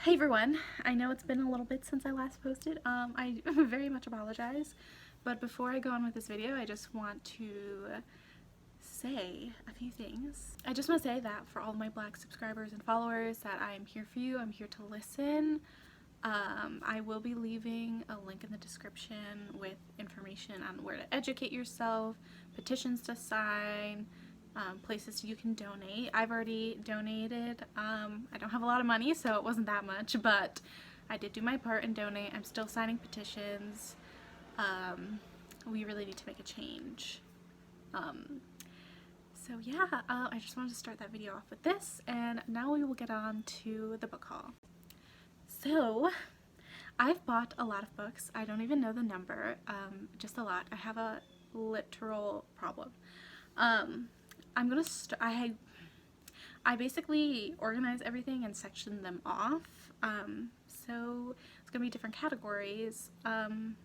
Hey everyone, I know it's been a little bit since I last posted. I very much apologize, but before I go on with this video, I just want to say a few things. I just want to say that for all my Black subscribers and followers, that I am here for you. I'm here to listen. I will be leaving a link in the description with information on where to educate yourself, petitions to sign, places you can donate. I've already donated. I don't have a lot of money, so it wasn't that much, but I did do my part and donate. I'm still signing petitions. We really need to make a change. So yeah, I just wanted to start that video off with this, and now we will get on to the book haul. So, I've bought a lot of books. I don't even know the number, just a lot. I have a literal problem. I'm gonna I basically organize everything and section them off, so it's gonna be different categories. I'm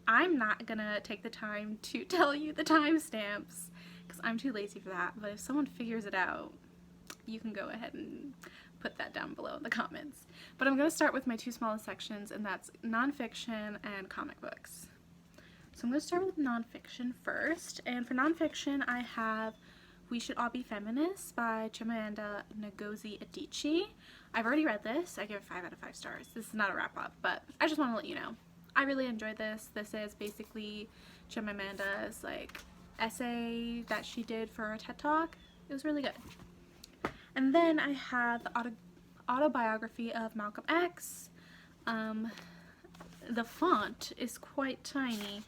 not gonna take the time to tell you the timestamps because I'm too lazy for that, but if someone figures it out, you can go ahead and put that down below in the comments. But I'm gonna start with my two smallest sections, and that's nonfiction and comic books. So I'm going to start with nonfiction first, and for nonfiction I have We Should All Be Feminists by Chimamanda Ngozi Adichie. I've already read this. I give it 5 out of 5 stars. This is not a wrap up, but I just want to let you know. I really enjoyed this. This is basically Chimamanda's essay that she did for a TED Talk. It was really good. And then I have the autobiography of Malcolm X. The font is quite tiny,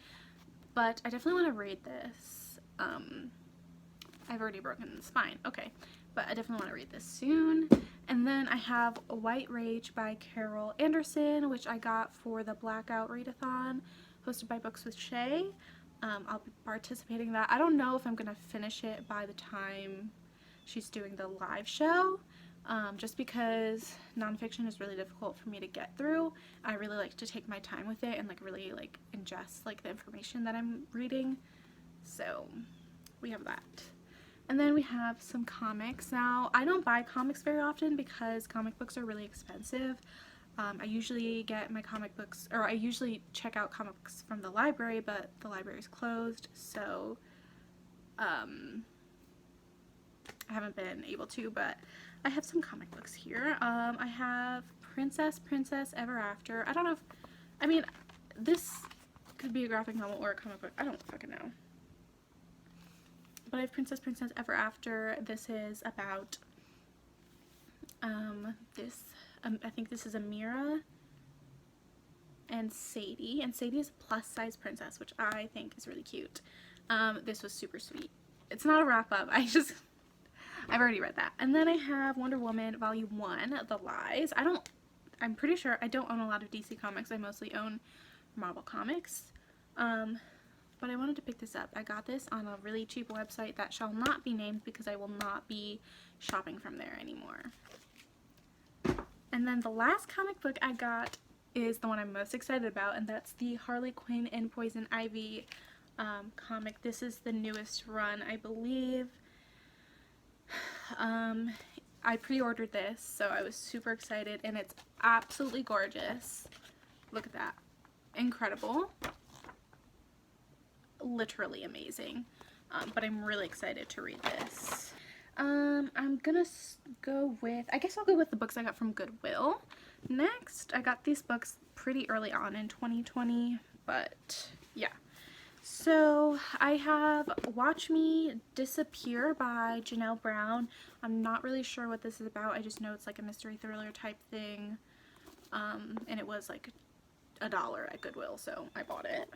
but I definitely want to read this. I've already broken the spine. Okay, but I definitely want to read this soon. And then I have White Rage by Carol Anderson, which I got for the Blackout Readathon hosted by Books with Shay. I'll be participating in that. I don't know if I'm going to finish it by the time she's doing the live show. Just because nonfiction is really difficult for me to get through. I really like to take my time with it and really ingest the information that I'm reading. So we have that. And then we have some comics. Now, I don't buy comics very often because comic books are really expensive. I usually get my comic books, or I usually check out comics from the library, but the library is closed, so I haven't been able to, but I have some comic books here. I have Princess Ever After. I don't know if, I mean, this could be a graphic novel or a comic book. I don't fucking know. But I have Princess Ever After. This is about, I think this is Amira and Sadie. And Sadie is a plus size princess, which I think is really cute. This was super sweet. It's not a wrap up. I've already read that. And then I have Wonder Woman Volume 1, The Lies. I'm pretty sure I don't own a lot of DC comics. I mostly own Marvel comics. But I wanted to pick this up. I got this on a really cheap website that shall not be named because I will not be shopping from there anymore. And then the last comic book I got is the one I'm most excited about, and that's the Harley Quinn and Poison Ivy comic. This is the newest run, I believe. I pre-ordered this, so I was super excited, and it's absolutely gorgeous. Look at that. Incredible. Literally amazing. But I'm really excited to read this. I'm gonna go with, I guess I'll go with the books I got from Goodwill. Next, I got these books pretty early on in 2020, but yeah. So I have Watch Me Disappear by Janelle Brown. I'm not really sure what this is about. I just know it's a mystery thriller type thing. And it was $1 at Goodwill, so I bought it.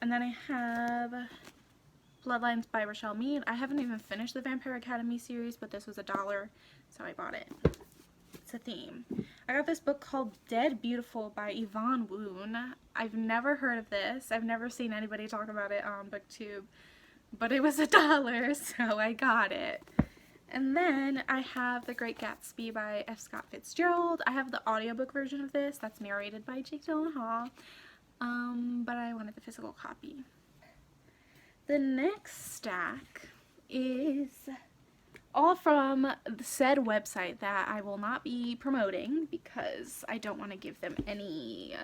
And then I have Bloodlines by Rochelle Mead. I haven't even finished the Vampire Academy series, but this was $1, so I bought it. It's a theme. I got this book called Dead Beautiful by Yvonne Woon. I've never heard of this. I've never seen anybody talk about it on BookTube, but it was $1, so I got it. And then I have The Great Gatsby by F. Scott Fitzgerald. I have the audiobook version of this that's narrated by Jake Gyllenhaal, but I wanted the physical copy. The next stack is all from the said website that I will not be promoting because I don't want to give them any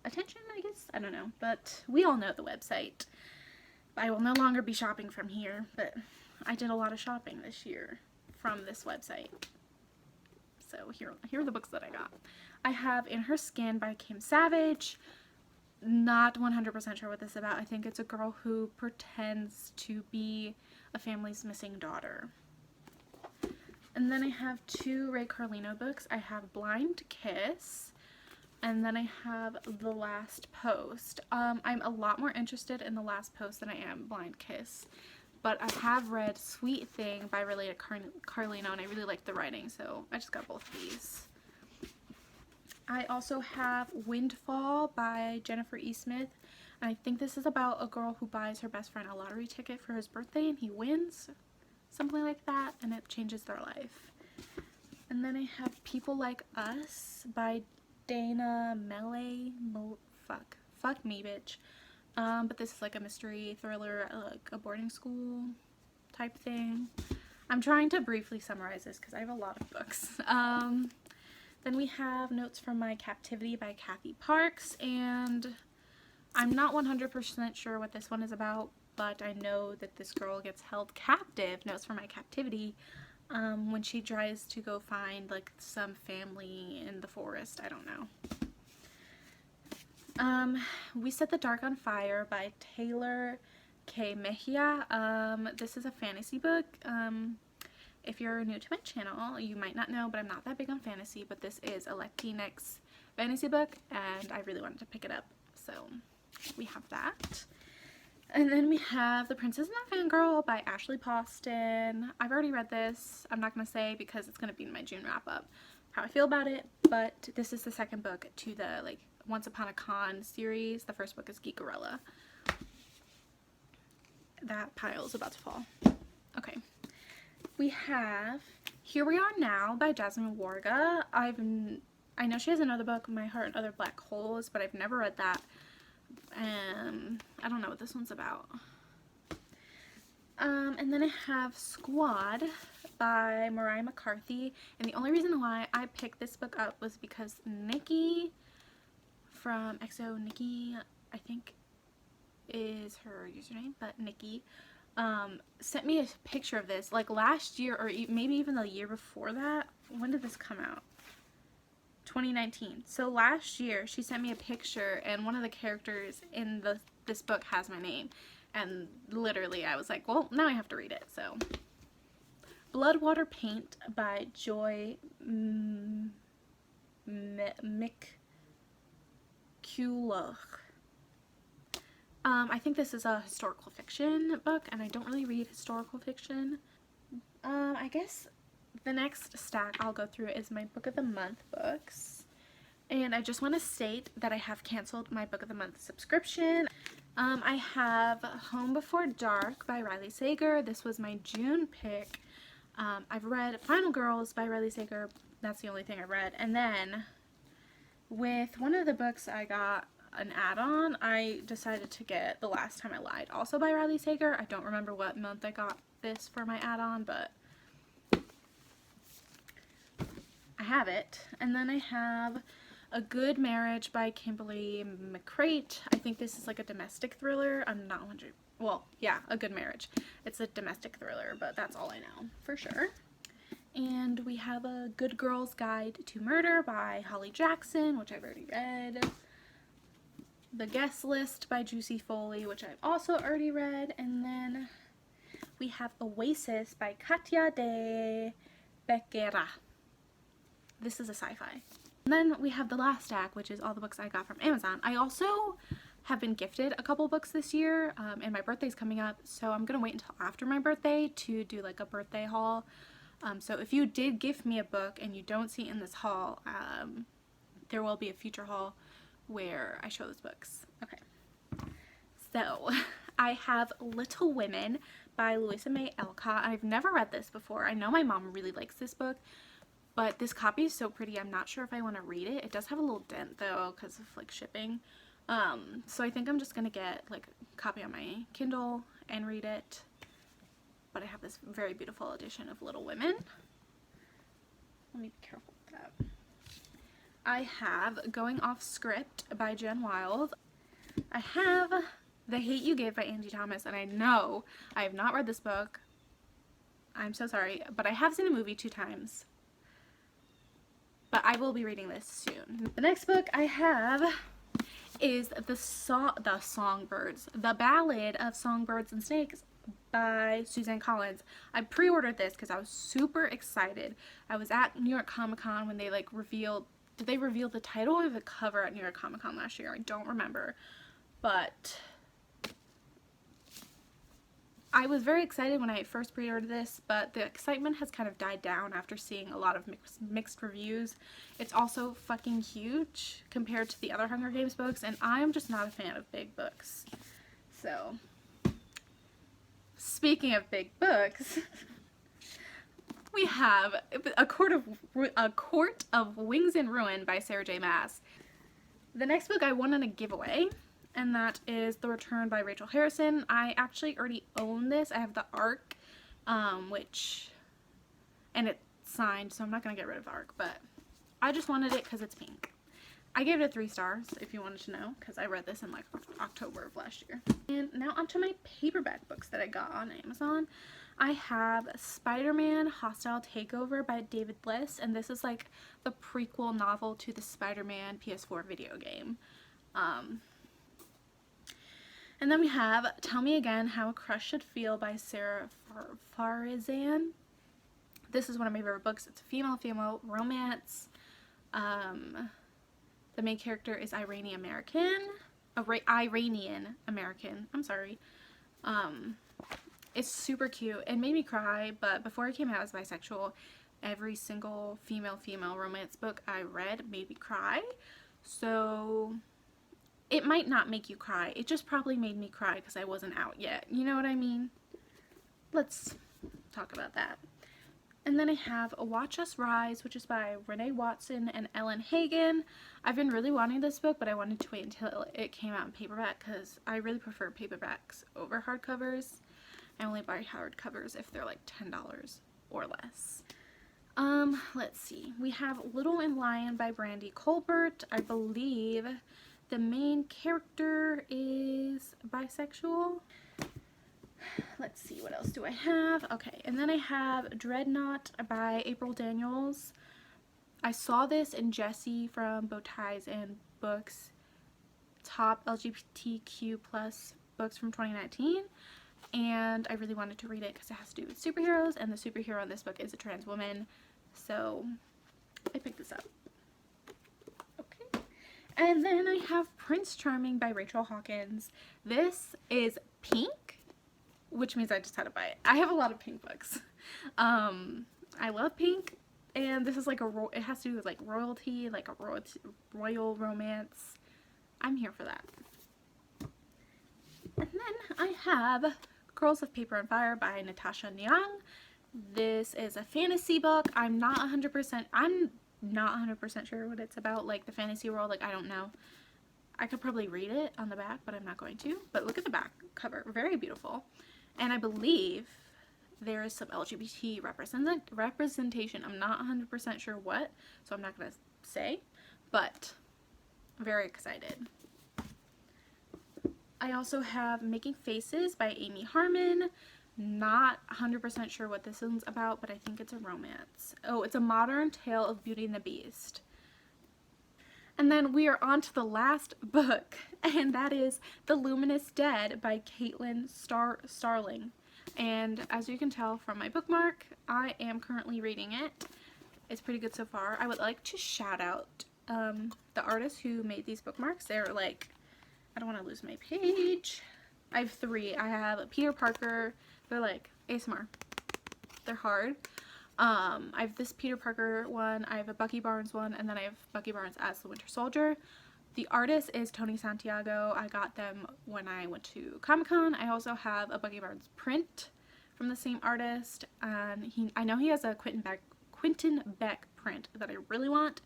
attention, I guess. I don't know, but we all know the website. I will no longer be shopping from here, but I did a lot of shopping this year from this website. So here are the books that I got. I have In Her Skin by Kim Savage. Not 100% sure what this is about. I think it's a girl who pretends to be a family's missing daughter. And then I have two Ray Carlino books. I have Blind Kiss, and then I have The Last Post. I'm a lot more interested in The Last Post than I am Blind Kiss, but I have read Sweet Thing by Related Carlino, and I really like the writing, so I just got both of these. I also have Windfall by Jennifer E. Smith, and I think this is about a girl who buys her best friend a lottery ticket for his birthday, and he wins, something like that, and it changes their life. And then I have People Like Us by Dana Mele. Fuck me, bitch. But this is like a mystery thriller, like a boarding school type thing. I'm trying to briefly summarize this because I have a lot of books. Then we have Notes from My Captivity by Kathy Parks, and I'm not 100% sure what this one is about, but I know that this girl gets held captive, Notes from My Captivity, when she tries to go find like some family in the forest. I don't know. We Set the Dark on Fire by Taylor K. Mejia. This is a fantasy book. If you're new to my channel, you might not know, but I'm not that big on fantasy, but this is a Latinx fantasy book, and I really wanted to pick it up, so we have that. And then we have The Princess and the Fangirl by Ashley Poston. I've already read this. I'm not going to say because it's going to be in my June wrap-up how I feel about it, but this is the second book to the, like, Once Upon a Con series. The first book is Geekerella. That pile is about to fall. Okay. We have Here We Are Now by Jasmine Warga. I know she has another book, My Heart and Other Black Holes, but I've never read that. I don't know what this one's about. And then I have Squad by Mariah McCarthy. And the only reason why I picked this book up was because Nikki from EXO, Nikki, I think is her username, but Nikki, sent me a picture of this like last year or maybe even the year before that. When did this come out? 2019. So last year she sent me a picture and one of the characters in this book has my name, and literally I was like, well, now I have to read it. So Bloodwater Paint by Joy McCulloch. I think this is a historical fiction book, and I don't really read historical fiction. I guess the next stack I'll go through is my Book of the Month books. And I just want to state that I have canceled my Book of the Month subscription. I have Home Before Dark by Riley Sager. This was my June pick. I've read Final Girls by Riley Sager. That's the only thing I read. And then with one of the books I got an add-on, I decided to get The Last Time I Lied, also by Riley Sager. I don't remember what month I got this for my add-on, but I have it. And then I have A Good Marriage by Kimberly McCrate. I think this is like a domestic thriller. I'm not 100. Well, yeah, A Good Marriage. It's a domestic thriller, but that's all I know for sure. And we have A Good Girl's Guide to Murder by Holly Jackson, which I've already read. The Guest List by Juicy Foley, which I've also already read. And then we have Oasis by Katya de Becerra. This is a sci-fi. And then we have the last stack, which is all the books I got from Amazon. I also have been gifted a couple books this year, and my birthday's coming up, so I'm gonna wait until after my birthday to do like a birthday haul. So if you did gift me a book and you don't see it in this haul, there will be a future haul where I show those books. Okay. So I have Little Women by Louisa May Alcott. I've never read this before. I know my mom really likes this book, but this copy is so pretty. I'm not sure if I want to read it. It does have a little dent though because of like shipping. So I think I'm just gonna get like a copy on my Kindle and read it. but I have this very beautiful edition of Little Women. Let me be careful with that. I have Going Off Script by Jen Wilde. I have The Hate You Give by Angie Thomas, and I know I have not read this book. I'm so sorry, but I have seen the movie 2 times. But I will be reading this soon. The next book I have is The Songbirds, The Ballad of Songbirds and Snakes by Suzanne Collins. I pre-ordered this because I was super excited. I was at New York Comic Con when they like revealed, did they reveal the title or the cover at New York Comic Con last year? I don't remember. But I was very excited when I first pre-ordered this, but the excitement has kind of died down after seeing a lot of mixed reviews. It's also fucking huge compared to the other Hunger Games books, and I'm just not a fan of big books. So, speaking of big books, we have A Court of Wings in Ruin by Sarah J. Maas. The next book I won in a giveaway, and that is The Return by Rachel Harrison. I actually already own this. I have the ARC, and it's signed, so I'm not going to get rid of the ARC, but I just wanted it because it's pink. I gave it 3 stars, if you wanted to know, because I read this in like October of last year. And now onto my paperback books that I got on Amazon. I have Spider-Man Hostile Takeover by David Bliss, and this is like the prequel novel to the Spider-Man PS4 video game. And then we have Tell Me Again How a Crush Should Feel by Sarah Farizan. This is one of my favorite books. It's a female romance. The main character is Iranian American. I'm sorry. It's super cute. It made me cry, but before I came out as bisexual, every single female romance book I read made me cry. So it might not make you cry. It just probably made me cry because I wasn't out yet. You know what I mean? Let's talk about that. And then I have Watch Us Rise, which is by Renee Watson and Ellen Hagen. I've been really wanting this book, but I wanted to wait until it came out in paperback because I really prefer paperbacks over hardcovers. I only buy hardcovers if they're like $10 or less. Let's see. We have Little and Lion by Brandy Colbert. I believe the main character is bisexual. Let's see, what else do I have? Okay, and then I have Dreadnought by April Daniels. I saw this in Jessie from Bow Ties and Books top LGBTQ plus books from 2019, and I really wanted to read it because it has to do with superheroes, and the superhero in this book is a trans woman, so I picked this up. Okay, and then I have Prince Charming by Rachel Hawkins. This is pink, which means I just had to buy it. I have a lot of pink books. I love pink, and this is like it has to do with like royalty, like a royal romance. I'm here for that. And then I have Girls of Paper and Fire by Natasha Nyang. This is a fantasy book. I'm not 100% sure what it's about, like the fantasy world. Like, I don't know. I could probably read it on the back, but I'm not going to. But look at the back cover. Very beautiful. And I believe there is some LGBT representation. I'm not 100% sure what, so I'm not going to say, but very excited. I also have Making Faces by Amy Harmon. Not 100% sure what this one's about, but I think it's a romance. Oh, it's a modern tale of Beauty and the Beast. And then we are on to the last book, and that is The Luminous Dead by Caitlin Starling. And as you can tell from my bookmark, I am currently reading it. It's pretty good so far. I would like to shout out the artists who made these bookmarks. They're like, I don't want to lose my page. I have 3. I have Peter Parker. They're like ASMR. They're hard. I have this Peter Parker one, I have a Bucky Barnes one, and then I have Bucky Barnes as the Winter Soldier. The artist is Tony Santiago. I got them when I went to Comic-Con. I also have a Bucky Barnes print from the same artist, and I know he has a Quentin Beck print that I really want,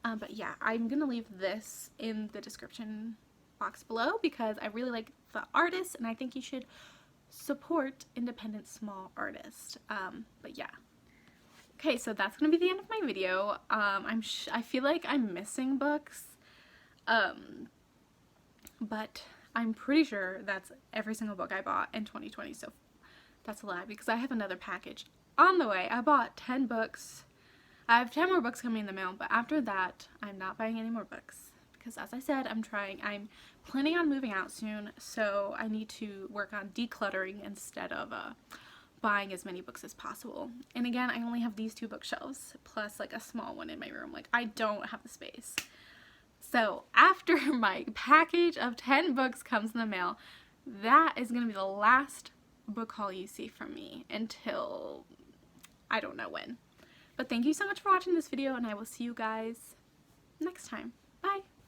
but yeah, I'm gonna leave this in the description box below because I really like the artist, and I think you should support independent small artists. But yeah. Okay, so that's gonna be the end of my video. I feel like I'm missing books, but I'm pretty sure that's every single book I bought in 2020, so that's a lie because I have another package on the way. I bought 10 books. I have 10 more books coming in the mail, but after that, I'm not buying any more books because, as I said, I'm planning on moving out soon, so I need to work on decluttering instead of buying as many books as possible. And again, I only have these 2 bookshelves plus like a small one in my room. Like, I don't have the space. So after my package of 10 books comes in the mail, that is going to be the last book haul you see from me until I don't know when. But thank you so much for watching this video, and I will see you guys next time. Bye!